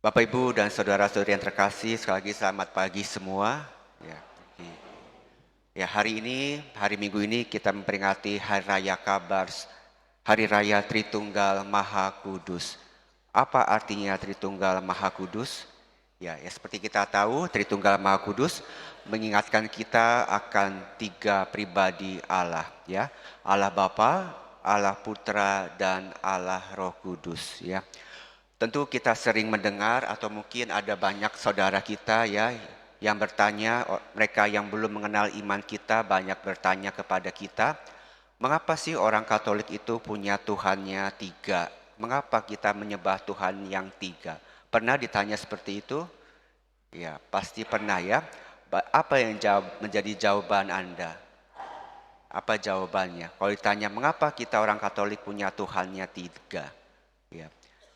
Bapak, Ibu, dan saudara-saudari yang terkasih, sekali lagi selamat pagi semua. Ya, hari ini, hari Minggu ini kita memperingati Hari Raya Kabars, Hari Raya Tritunggal Maha Kudus. Apa artinya Tritunggal Maha Kudus? Ya, seperti kita tahu, Tritunggal Maha Kudus mengingatkan kita akan tiga pribadi Allah, ya. Allah Bapa, Allah Putra, dan Allah Roh Kudus, ya. Tentu kita sering mendengar atau mungkin ada banyak saudara kita ya yang bertanya, mereka yang belum mengenal iman kita banyak bertanya kepada kita, mengapa sih orang Katolik itu punya Tuhannya tiga? Mengapa kita menyembah Tuhan yang tiga? Pernah ditanya seperti itu? Ya, pasti pernah ya. Apa yang menjadi jawaban Anda? Apa jawabannya? Kalau ditanya mengapa kita orang Katolik punya Tuhannya tiga?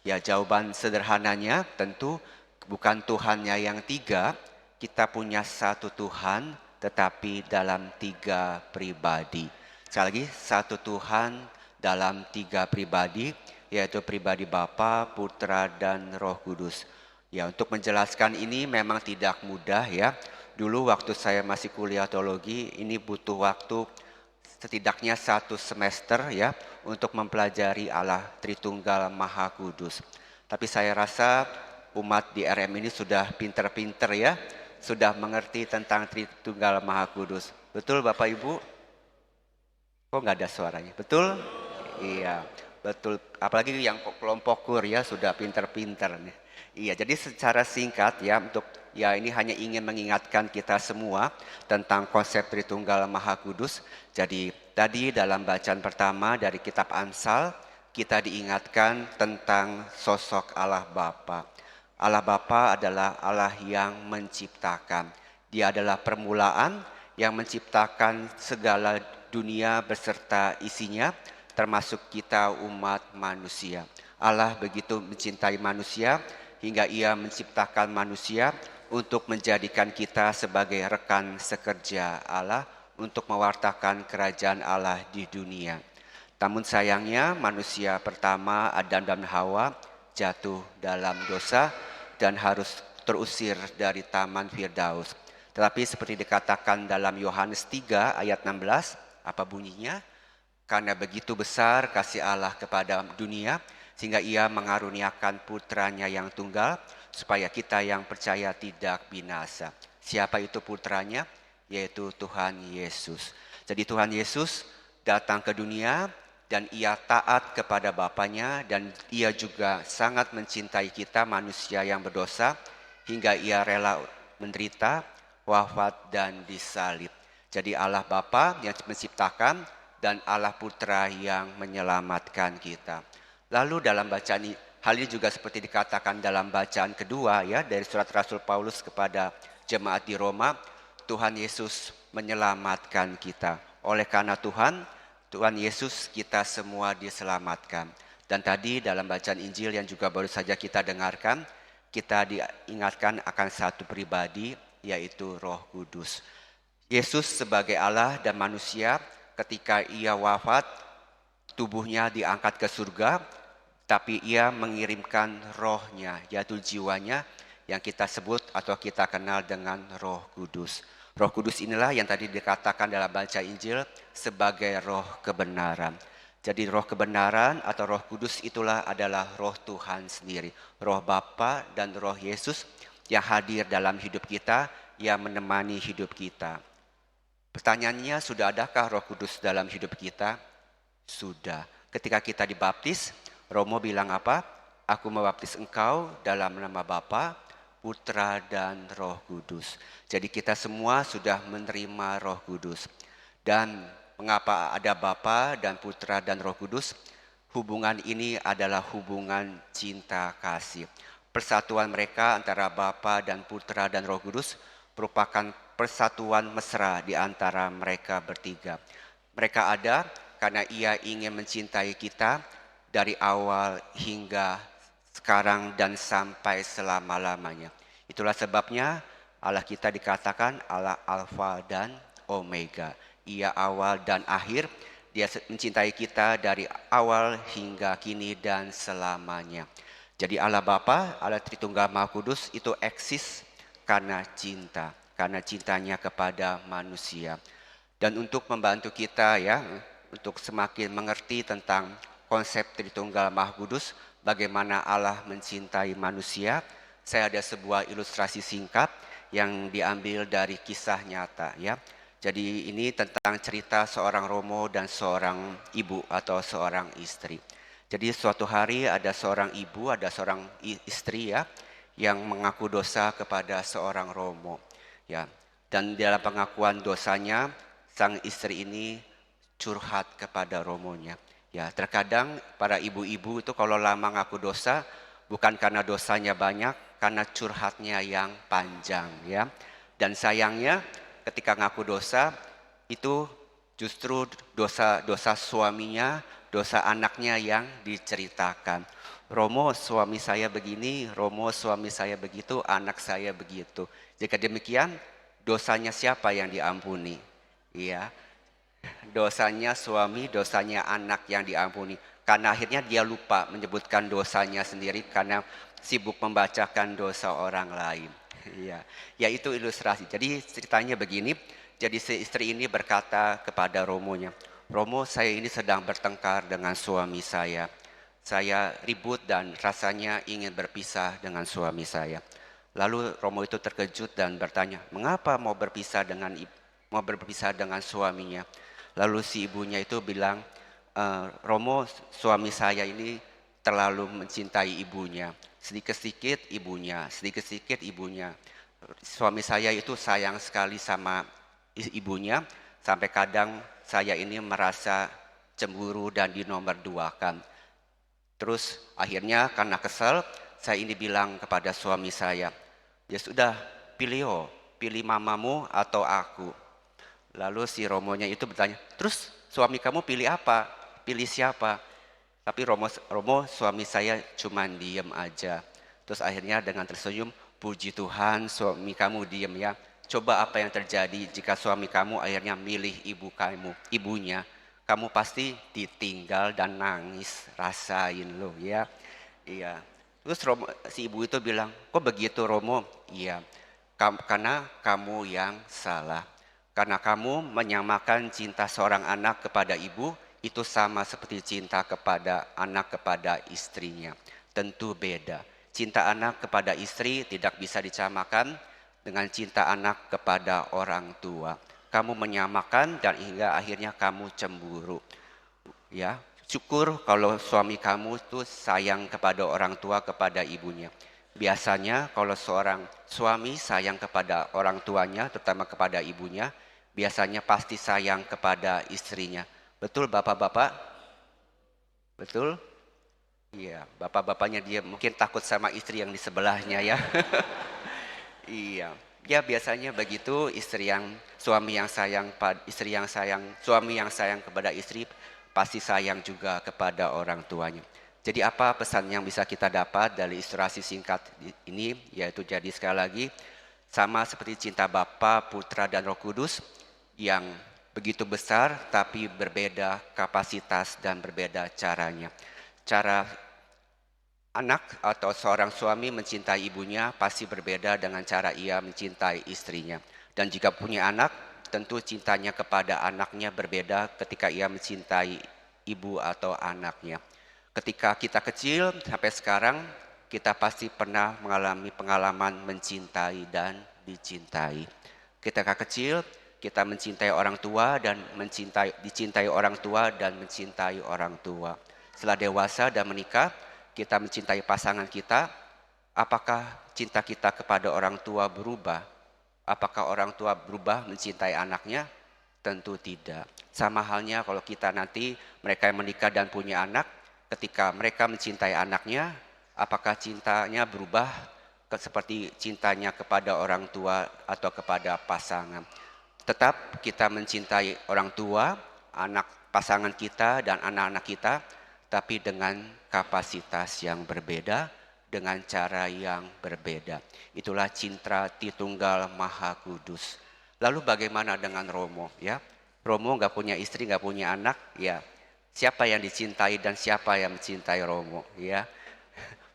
Ya, jawaban sederhananya tentu bukan Tuhannya yang tiga, kita punya satu Tuhan tetapi dalam tiga pribadi. Sekali lagi, satu Tuhan dalam tiga pribadi, yaitu pribadi Bapa, Putra, dan Roh Kudus. Ya, untuk menjelaskan ini memang tidak mudah ya. Dulu waktu saya masih kuliah teologi, ini butuh waktu setidaknya satu semester ya untuk mempelajari Allah Tritunggal Maha Kudus. Tapi saya rasa umat di RM ini sudah pinter-pinter ya, sudah mengerti tentang Tritunggal Maha Kudus. Betul Bapak Ibu? Kok nggak ada suaranya? Betul? Iya, betul. Apalagi yang kelompok kur ya sudah pinter-pinter nih. Iya, jadi secara singkat ya untuk ya ini hanya ingin mengingatkan kita semua tentang konsep Tritunggal Maha Kudus. Jadi tadi dalam bacaan pertama dari kitab Amsal kita diingatkan tentang sosok Allah Bapa. Allah Bapa adalah Allah yang menciptakan. Dia adalah permulaan yang menciptakan segala dunia beserta isinya, termasuk kita umat manusia. Allah begitu mencintai manusia hingga ia menciptakan manusia untuk menjadikan kita sebagai rekan sekerja Allah untuk mewartakan kerajaan Allah di dunia. Namun sayangnya manusia pertama Adam dan Hawa jatuh dalam dosa dan harus terusir dari Taman Firdaus. Tetapi seperti dikatakan dalam Yohanes 3 ayat 16, apa bunyinya? Karena begitu besar kasih Allah kepada dunia, sehingga ia mengaruniakan putranya yang tunggal, supaya kita yang percaya tidak binasa. Siapa itu putranya? Yaitu Tuhan Yesus. Jadi Tuhan Yesus datang ke dunia, dan ia taat kepada Bapanya, dan ia juga sangat mencintai kita manusia yang berdosa, hingga ia rela menderita, wafat, dan disalib. Jadi Allah Bapa yang menciptakan dan Allah Putra yang menyelamatkan kita. Lalu dalam bacaan hal ini juga seperti dikatakan dalam bacaan kedua ya dari surat Rasul Paulus kepada jemaat di Roma, Tuhan Yesus menyelamatkan kita. Oleh karena Tuhan Yesus kita semua diselamatkan. Dan tadi dalam bacaan Injil yang juga baru saja kita dengarkan, kita diingatkan akan satu pribadi yaitu Roh Kudus. Yesus sebagai Allah dan manusia ketika ia wafat, tubuhnya diangkat ke surga, tapi ia mengirimkan rohnya, yaitu jiwanya yang kita sebut atau kita kenal dengan Roh Kudus. Roh Kudus inilah yang tadi dikatakan dalam baca Injil sebagai roh kebenaran. Jadi roh kebenaran atau Roh Kudus itulah adalah roh Tuhan sendiri. Roh Bapa dan roh Yesus yang hadir dalam hidup kita, yang menemani hidup kita. Pertanyaannya, sudah adakah Roh Kudus dalam hidup kita? Sudah. Ketika kita dibaptis, Romo bilang apa? Aku membaptis engkau dalam nama Bapa, Putra, dan Roh Kudus. Jadi kita semua sudah menerima Roh Kudus. Dan mengapa ada Bapa dan Putra dan Roh Kudus? Hubungan ini adalah hubungan cinta kasih. Persatuan mereka antara Bapa dan Putra dan Roh Kudus merupakan persatuan mesra di antara mereka bertiga. Mereka ada karena ia ingin mencintai kita dari awal hingga sekarang dan sampai selama-lamanya. Itulah sebabnya Allah kita dikatakan Allah Alfa dan Omega. Ia awal dan akhir. Dia mencintai kita dari awal hingga kini dan selamanya. Jadi Allah Bapa, Allah Tritunggal Maha Kudus itu eksis karena cinta, karena cintanya kepada manusia. Dan untuk membantu kita ya, untuk semakin mengerti tentang konsep Tritunggal Maha Kudus, bagaimana Allah mencintai manusia, saya ada sebuah ilustrasi singkat yang diambil dari kisah nyata ya. Jadi ini tentang cerita seorang Romo dan seorang ibu atau seorang istri. Jadi suatu hari ada seorang ibu, ada seorang istri ya, yang mengaku dosa kepada seorang Romo. Ya, dan dalam pengakuan dosanya, sang istri ini curhat kepada Romonya. Ya, terkadang para ibu-ibu itu kalau lama ngaku dosa, bukan karena dosanya banyak, karena curhatnya yang panjang ya. Dan sayangnya ketika ngaku dosa itu justru dosa suaminya, dosa anaknya yang diceritakan. Romo suami saya begini, Romo suami saya begitu, anak saya begitu. Jika demikian, dosanya siapa yang diampuni? Iya, dosanya suami, dosanya anak yang diampuni. Karena akhirnya dia lupa menyebutkan dosanya sendiri karena sibuk membacakan dosa orang lain. Iya, ya itu ilustrasi. Jadi ceritanya begini, jadi si istri ini berkata kepada Romonya, Romo saya ini sedang bertengkar dengan suami saya. Saya ribut dan rasanya ingin berpisah dengan suami saya. Lalu Romo itu terkejut dan bertanya, mengapa mau berpisah dengan suaminya? Lalu si ibunya itu bilang, Romo suami saya ini terlalu mencintai ibunya. Sedikit-sedikit ibunya, sedikit-sedikit ibunya. Suami saya itu sayang sekali sama ibunya, sampai kadang saya ini merasa cemburu dan dinomorduakan. Terus akhirnya karena kesal, saya ini bilang kepada suami saya, ya sudah pilih mamamu atau aku. Lalu si Romonya itu bertanya, terus suami kamu pilih apa? Pilih siapa? Tapi Romo suami saya cuma diem aja. Terus akhirnya dengan tersenyum, puji Tuhan suami kamu diem ya. Coba apa yang terjadi jika suami kamu akhirnya milih ibunya. Kamu pasti ditinggal dan nangis, rasain loh ya. Iya. Terus si ibu itu bilang, kok begitu Romo? Iya, karena kamu yang salah. Karena kamu menyamakan cinta seorang anak kepada ibu, itu sama seperti cinta kepada anak kepada istrinya. Tentu beda. Cinta anak kepada istri tidak bisa disamakan dengan cinta anak kepada orang tua. Kamu menyamakan dan hingga akhirnya kamu cemburu. Ya, syukur kalau suami kamu tuh sayang kepada orang tua, kepada ibunya. Biasanya kalau seorang suami sayang kepada orang tuanya, terutama kepada ibunya, biasanya pasti sayang kepada istrinya. Betul bapak-bapak? Betul? Iya, bapak-bapaknya dia mungkin takut sama istri yang di sebelahnya ya. Iya, ya biasanya begitu suami yang sayang kepada istri pasti sayang juga kepada orang tuanya. Jadi apa pesan yang bisa kita dapat dari ilustrasi singkat ini? Yaitu jadi sekali lagi sama seperti cinta Bapa, Putra dan Roh Kudus yang begitu besar tapi berbeda kapasitas dan berbeda caranya. Cara anak atau seorang suami mencintai ibunya pasti berbeda dengan cara ia mencintai istrinya. Dan jika punya anak, tentu cintanya kepada anaknya berbeda ketika ia mencintai ibu atau anaknya. Ketika kita kecil sampai sekarang, kita pasti pernah mengalami pengalaman mencintai dan dicintai. Ketika kecil, kita mencintai orang tua dan dicintai orang tua dan mencintai orang tua. Setelah dewasa dan menikah, kita mencintai pasangan kita, apakah cinta kita kepada orang tua berubah? Apakah orang tua berubah mencintai anaknya? Tentu tidak. Sama halnya kalau kita nanti mereka yang menikah dan punya anak, ketika mereka mencintai anaknya, apakah cintanya berubah seperti cintanya kepada orang tua atau kepada pasangan? Tetap kita mencintai orang tua, anak pasangan kita dan anak-anak kita, tapi dengan kapasitas yang berbeda, dengan cara yang berbeda. Itulah cinta Tritunggal Maha Kudus. Lalu bagaimana dengan Romo? Ya, Romo nggak punya istri, nggak punya anak. Ya, siapa yang dicintai dan siapa yang mencintai Romo? Ya,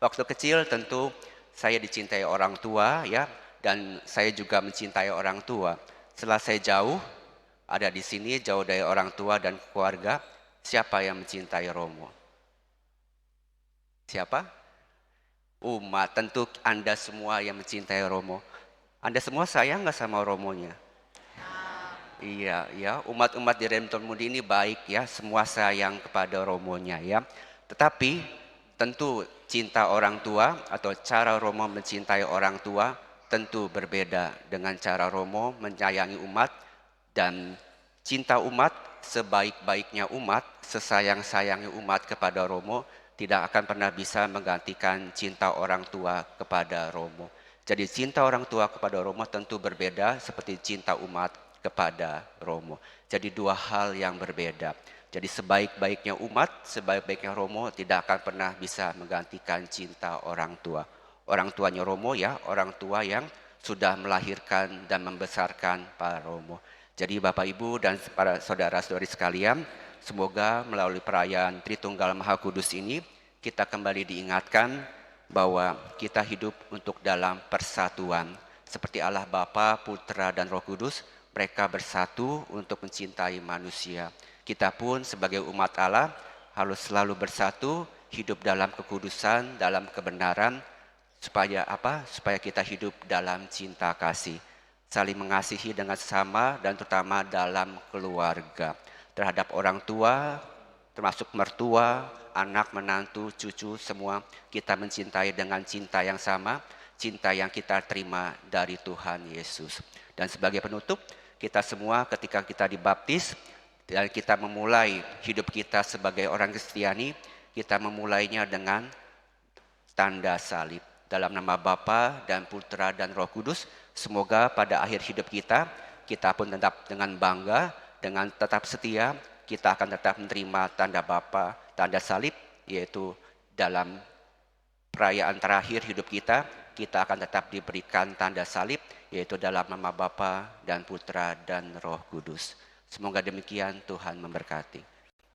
Waktu kecil tentu saya dicintai orang tua ya, dan saya juga mencintai orang tua. Setelah saya jauh, ada di sini jauh dari orang tua dan keluarga, siapa yang mencintai Romo? Siapa? Umat, tentu Anda semua yang mencintai Romo. Anda semua sayang nggak sama Romonya? Iya, ya, umat-umat di Redemptor Mundi ini baik ya, semua sayang kepada Romonya ya. Tetapi tentu cinta orang tua atau cara Romo mencintai orang tua tentu berbeda dengan cara Romo menyayangi umat, dan cinta umat sebaik-baiknya umat, sesayang-sayangnya umat kepada Romo tidak akan pernah bisa menggantikan cinta orang tua kepada Romo. Jadi cinta orang tua kepada Romo tentu berbeda seperti cinta umat kepada Romo. Jadi dua hal yang berbeda. Jadi sebaik-baiknya umat, sebaik-baiknya Romo tidak akan pernah bisa menggantikan cinta orang tua. Orang tuanya Romo ya, orang tua yang sudah melahirkan dan membesarkan para Romo. Jadi Bapak Ibu dan para saudara-saudari sekalian, semoga melalui perayaan Tritunggal Maha Kudus ini kita kembali diingatkan bahwa kita hidup untuk dalam persatuan. Seperti Allah Bapa, Putra dan Roh Kudus, mereka bersatu untuk mencintai manusia. Kita pun sebagai umat Allah harus selalu bersatu, hidup dalam kekudusan, dalam kebenaran, supaya apa? Supaya kita hidup dalam cinta kasih, saling mengasihi dengan sesama dan terutama dalam keluarga. Terhadap orang tua, termasuk mertua, anak, menantu, cucu, semua kita mencintai dengan cinta yang sama, cinta yang kita terima dari Tuhan Yesus. Dan sebagai penutup, kita semua ketika kita dibaptis dan kita memulai hidup kita sebagai orang Kristiani, kita memulainya dengan tanda salib. Dalam nama Bapa dan Putra dan Roh Kudus, semoga pada akhir hidup kita, kita pun tetap dengan bangga, dengan tetap setia, kita akan tetap menerima tanda Bapa, tanda salib, yaitu dalam perayaan terakhir hidup kita, kita akan tetap diberikan tanda salib, yaitu dalam nama Bapa dan Putra dan Roh Kudus. Semoga demikian, Tuhan memberkati.